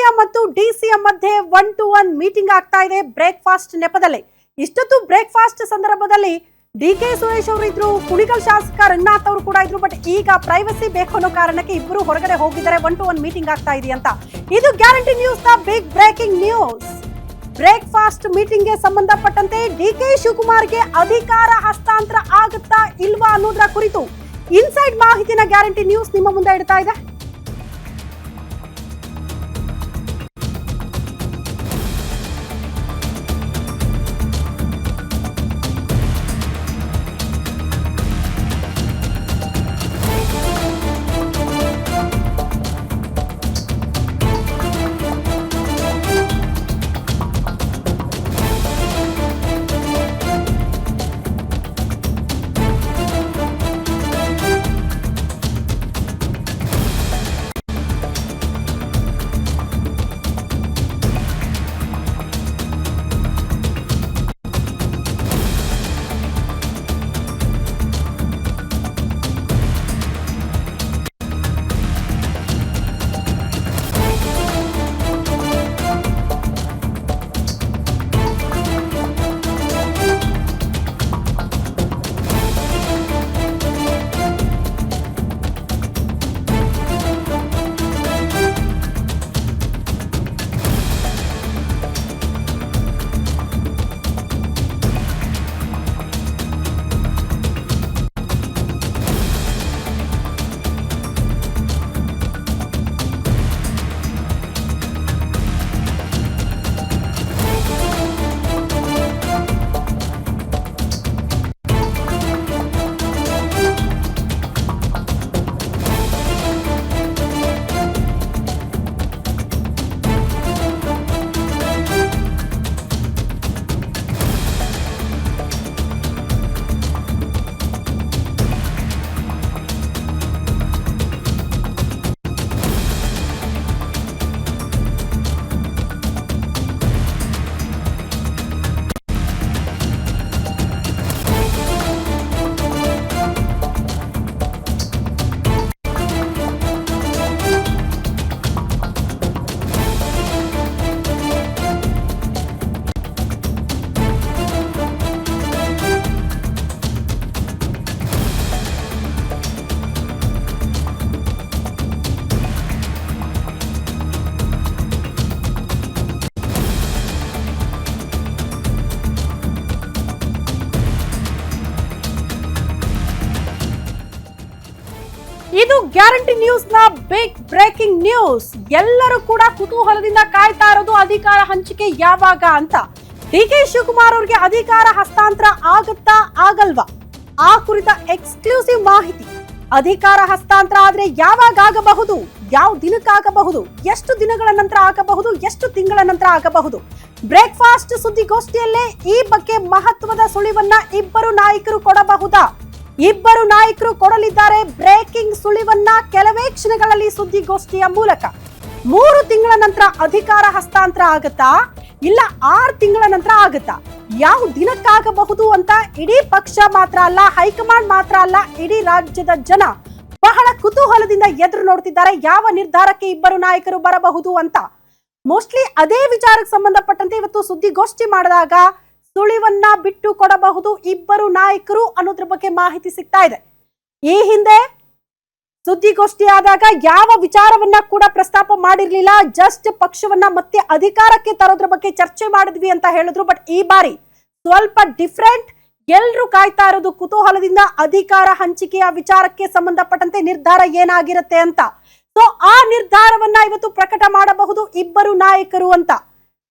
CM ಮತ್ತು DCM ಮಧ್ಯೆ 1-to-1 meeting ಆಗ್ತಾ ಇದೆ ಬ್ರೇಕ್ಫಾಸ್ಟ್ ನೆಪದಲ್ಲಿ. ಇಷ್ಟೊತ್ತು ಬ್ರೇಕ್ಫಾಸ್ಟ್ ಸಂದರ್ಭದಲ್ಲಿ ಡಿಕೆ ಸುರೇಶ್ ಅವರು ಇದ್ರು, ಕುಣಿಗಲ್ ಶಾಸಕ ರಂಗನಾಥ್ ಅವರು ಕೂಡ ಇದ್ರು. ಬಟ್ ಈಗ ಪ್ರೈವಸಿ ಬೇಕು ಅನ್ನೋ ಕಾರಣಕ್ಕೆ ಇಬ್ಬರು ಹೊರಗಡೆ ಹೋಗಿದ್ದಾರೆ. 1-to-1 ಮೀಟಿಂಗ್ ಆಗ್ತಾ ಇದೆ ಅಂತ. ಇದು ಗ್ಯಾರಂಟಿ ನ್ಯೂಸ್ ನ big breaking news. Breakfast meeting ಗೆ ಸಂಬಂಧಪಟ್ಟಂತೆ ಡಿಕೆ ಶಿವಕುಮಾರ್ಗೆ ಅಧಿಕಾರ ಹಸ್ತಾಂತರ ಆಗುತ್ತಾ ಇಲ್ವಾ ಅನ್ನೋದರ ಕುರಿತು ಇನ್ಸೈಡ್ ಮಾಹಿತಿನ ಗ್ಯಾರಂಟಿ ನ್ಯೂಸ್ ನಿಮ್ಮ ಮುಂದೆ ಇಡ್ತಾ ಇದೆ. ಇದು ಗ್ಯಾರಂಟಿ ನ್ಯೂಸ್ ನ ಬಿಗ್ ಬ್ರೇಕಿಂಗ್ ನ್ಯೂಸ್. ಎಲ್ಲರೂ ಕೂಡ ಕುತೂಹಲದಿಂದ ಕಾಯ್ತಾ ಇರೋದು ಅಧಿಕಾರ ಹಂಚಿಕೆ ಯಾವಾಗ ಅಂತ. ಡಿಕೆ ಶಿವಕುಮಾರ್ ಅವರಿಗೆ ಅಧಿಕಾರ ಹಸ್ತಾಂತರ ಆಗುತ್ತಾ ಆಗಲ್ವಾ ಆ ಕುರಿತ ಎಕ್ಸ್ಕ್ಲೂಸಿವ್ ಮಾಹಿತಿ. ಅಧಿಕಾರ ಹಸ್ತಾಂತರ ಆದ್ರೆ ಯಾವಾಗ ಆಗಬಹುದು, ಯಾವ ದಿನಕ್ಕಾಗಬಹುದು, ಎಷ್ಟು ದಿನಗಳ ನಂತರ ಆಗಬಹುದು, ಎಷ್ಟು ತಿಂಗಳ ನಂತರ ಆಗಬಹುದು. ಬ್ರೇಕ್ಫಾಸ್ಟ್ ಸುದ್ದಿಗೋಷ್ಠಿಯಲ್ಲೇ ಈ ಬಗ್ಗೆ ಮಹತ್ವದ ಸುಳಿವನ್ನ ಇಬ್ಬರು ನಾಯಕರು ಕೊಡಬಹುದಾ? ಇಬ್ಬರು ನಾಯಕರು ಕೊಡಲಿದ್ದಾರೆ ಬ್ರೇಕಿಂಗ್ ಸುಳಿವನ್ನ ಕೆಲವೇ ಕ್ಷಣಗಳಲ್ಲಿ ಸುದ್ದಿಗೋಷ್ಠಿಯ ಮೂಲಕ. 3 ತಿಂಗಳ ನಂತರ ಅಧಿಕಾರ ಹಸ್ತಾಂತರ ಆಗುತ್ತಾ, ಇಲ್ಲ 6 ತಿಂಗಳ ನಂತರ ಆಗುತ್ತಾ, ಯಾವ ದಿನಕ್ಕಾಗಬಹುದು ಅಂತ ಇಡೀ ಪಕ್ಷ ಮಾತ್ರ ಅಲ್ಲ, ಹೈಕಮಾಂಡ್ ಮಾತ್ರ ಅಲ್ಲ, ಇಡೀ ರಾಜ್ಯದ ಜನ ಬಹಳ ಕುತೂಹಲದಿಂದ ಎದುರು ನೋಡ್ತಿದ್ದಾರೆ. ಯಾವ ನಿರ್ಧಾರಕ್ಕೆ ಇಬ್ಬರು ನಾಯಕರು ಬರಬಹುದು ಅಂತ. ಮೋಸ್ಟ್ಲಿ ಅದೇ ವಿಚಾರಕ್ಕೆ ಸಂಬಂಧಪಟ್ಟಂತೆ ಇವತ್ತು ಸುದ್ದಿಗೋಷ್ಠಿ ಮಾಡಿದಾಗ ಸುಳಿವನ್ನ ಬಿಟ್ಟು ಕೊಡಬಹುದು ಇಬ್ಬರು ನಾಯಕರು ಅನ್ನೋದ್ರ ಬಗ್ಗೆ ಮಾಹಿತಿ ಸಿಗ್ತಾ ಇದೆ. ಈ ಹಿಂದೆ ಸುದ್ದಿಗೋಷ್ಠಿ ಆದಾಗ ಯಾವ ವಿಚಾರವನ್ನ ಕೂಡ ಪ್ರಸ್ತಾಪ ಮಾಡಿರ್ಲಿಲ್ಲ. ಜಸ್ಟ್ ಪಕ್ಷವನ್ನ ಮತ್ತೆ ಅಧಿಕಾರಕ್ಕೆ ತರೋದ್ರ ಬಗ್ಗೆ ಚರ್ಚೆ ಮಾಡಿದ್ವಿ ಅಂತ ಹೇಳಿದ್ರು. ಬಟ್ ಈ ಬಾರಿ ಸ್ವಲ್ಪ ಡಿಫ್ರೆಂಟ್. ಎಲ್ರು ಕಾಯ್ತಾ ಇರೋದು ಕುತೂಹಲದಿಂದ ಅಧಿಕಾರ ಹಂಚಿಕೆಯ ವಿಚಾರಕ್ಕೆ ಸಂಬಂಧಪಟ್ಟಂತೆ ನಿರ್ಧಾರ ಏನಾಗಿರುತ್ತೆ ಅಂತ. ಸೊ ಆ ನಿರ್ಧಾರವನ್ನ ಇವತ್ತು ಪ್ರಕಟ ಮಾಡಬಹುದು ಇಬ್ಬರು ನಾಯಕರು ಅಂತ.